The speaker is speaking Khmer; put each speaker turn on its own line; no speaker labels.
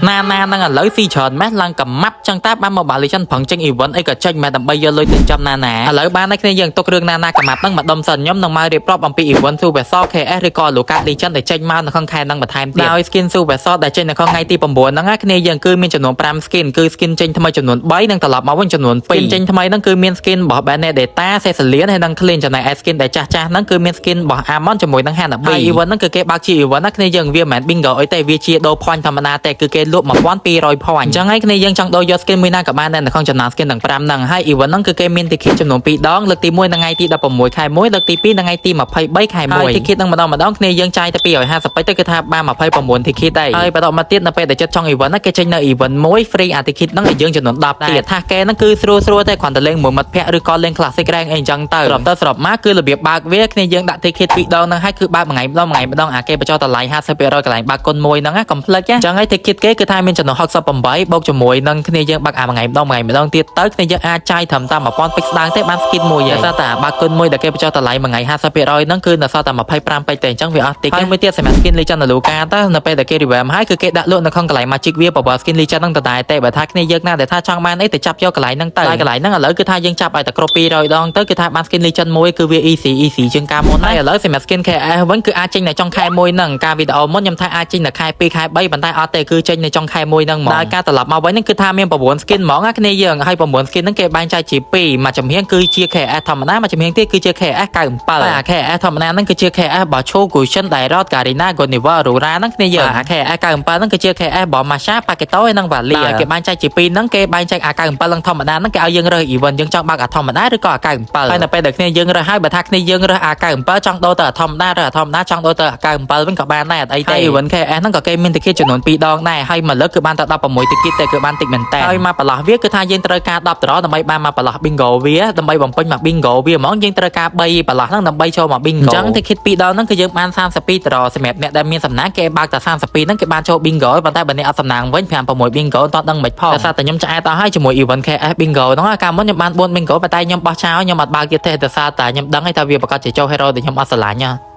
ណានឹងឥឡូវស៊ីច្រើនម៉េះឡើងកំម៉ាប់ចឹងតែបាន Mobile Legends ប្រឹងចេញ event អីក៏ចេញម៉ែដើម្បីយកលុយទៅចំណាឥឡូវបានតែគ្នាយើងទុករឿងណាកំម៉ាប់ហ្នឹងមកដុំសិនខ្ញុំនឹងមករៀបរាប់អំពី event Supercell KS ឬក៏ Loka Legend ដែលចេញមកនៅក្នុងខែហ្នឹងបន្ថែមទៀតដោយ skin Supercell ដែលចេញនៅក្នុងថ្ងៃទី9ហ្នឹងគ្នាយើងគឺមានចំនួន5 skin គឺ skin ចេញថ្មីចំនួន3និងត្រឡប់មកវិញចំនួន2 skin ចេញថ្មីហ្នឹងគឺមាន skin របស់ Benedetta Cecilian ហើយនិង Clean ចំណែក skin ដែលចាស់ហ្នឹងគឺមាន skin របស់ Amon ជាមួយនឹង Hanabi ហើយ event ហ្នឹងគឺគេបើកជា event ណាគ្នាយើងវាមិនមែន bingo អីទេវាជាដូរ point ធម្មតាទេគឺគេលក់ 1200 point អញ្ចឹងហើយគ្នាយើងចង់ដូរយក skin មួយណាក៏បានដែរនៅក្នុងចំណោម skin ទាំង5ហ្នឹងហើយ event ហ្នឹងគឺគេមាន ticket ចំនួន2ដងលើកទី1នៅថ្ងៃទី16ខែ1លើកទី2នៅថ្ងៃទី23ខែ1ហើយ ticket ហ្នឹងម្ដងគ្នាយើងចាយតែ250ពេចទៅគឺថាបាន29 ticket ដែរហើយបន្តមកទៀតនៅពេលដែលចិត្តចង់ event ហ្នឹងគេចេញនៅ event មួយ free អា ticket ហ្នឹងឲ្យយើងចំនួន10ទៀតថាគេហ្នឹងគឺស្រួលតែគ្រាន់តែលេងមួយមិត្តភ័ក្តិឬក៏លេង classic rank អីអញ្ចឹងទៅស្របមកគឺរបៀបបើកវាគ្នាយើងដាក់ ticket 2ដងហ្នឹងហើយគឺបើកមួយថ្ងៃម្ដងអាគេបញ្ចុះតម្លៃ 50% កន្លែងបើកគុណមួយហ្នឹងកុំភ្លេចអញ្ចឹងហើយ ticket គេគឺថាមានចំនួន68បូកជាមួយនឹងគ្នាយើងបើកអាមួយថ្ងៃម្ដងទៀតទៅគ្នាយើងអាចចាយត្រឹមតែ1000ពេជ្រស្ដើងទេបាន skin មួយហើយតែតែបើកគុណមួយដែលគេបញ្ចុះតម្លៃមួយថ្ងៃ 50% ហ្នឹងគឺនៅសល់តែ25ពេជ្រទេអញ្ចឹងវាអស់តិចហើយមួយទៀតសម្រាប់ skin Legend នៅ Loka ទៅនៅពេលដែលគេ revamp ហើយគឺគេដាក់លក់នៅក្នុងកន្លែង Magic វាបើ skin Legend ហ្នឹងដដែលទេបើថាគ្នាយើងណាដែលថាចង់បានអីទៅចាប់យកកន្លែងហ្នឹងទៅហើយកន្លែងហ្នឹងឥឡូវគឺថាយើងចាប់ឲ្យតែគ្រប់200ដងទៅគឺថាបាន skin Legend មួយគឺវា easy ជាងការមុនហើយឥឡូវសម្រាប់ skin KS វិញគឺអាចចេញនៅចុងខែ1ហ្នឹងការវីដេអូមុនខ្ញុំថាអាចចេញនៅខែ2ខែ3ប៉ុន្តែអត់ទេគឺចេញនៅចុងខែ1ហ្នឹងមកដោយការត្រឡប់មកវិញហ្នឹងគឺថាមាន9 skin ហ្មងណាគ្នាយើងហើយ9 skin ហ្នឹងគេបែងចែកជា2មួយចំហៀងគឺជា KS ធម្មតាមួយចំហៀងទៀតគឺជា KS 97ហើយអា KS ធម្មតាហ្នឹងគឺជា KS របស់ Cho Gushin Dairot Garena Goniva Aurora ហ្នឹងគ្នាយើងអា KS 97ហ្នឹងគឺជា KS របស់ Masha Paketo ហើយនិង Valia គេបែងចែកជា2ហ្នឹងគេបែងចែកអា97ហ្នឹងធម្មតាហ្នឹងគេឲ្យយើងរើស event យើងចង់បើកអាធម្មតាឬក៏អា97ហើយនៅពេលដែលគ្នាយើងរើសហើយបើថាគ្នាយើងរើសអា97ចង់ដូរទៅអាធម្មតាឬអាធម្មតាចង់ដូរទៅអា97វិញក៏បានដែរអត់អីទេ event KS ហ្នឹងក៏គេមាន ticket ចំនួន2ដងដែរហើយមួយលើកគឺបានតែ16 ticket ទេគឺបានតិចមែនតើហើយមកប្រឡោះវាគឺថាយើងត្រូវការ10ដរដើម្បីបានមកប្រឡោះ bingo វាដើម្បីបំពេញមក bingo វាហ្មងយើងត្រូវការ3ប្រឡោះហ្នឹងដើម្បីចូលមក bingo អញ្ចឹង ticket 2ដងហ្នឹងគឺយើងបាន32ដរសម្រាប់អ្នកដែលមានសំណាងគេបើកតែ32ហ្នឹងគេបានចូល bingo ប៉ុន្តែបើអ្នកអត់សំណាងវិញ56 bingo តោះដឹងមិនផងតែតែខ្ញុំឆ្អែតអស់ហើយជាមួយ event KS bingo ហ្នឹងកាលមុនខ្ញុំបាន4 bingo ប៉ុន្តែខ្ញុំបោះចោលខ្ញុំអត់បើកទៀតទេដោយសារតែខ្ញុំដឹងហើយថាវាប្រកាសជាចូល hero ដែលខ្ញុំអត់ស្រឡាញ់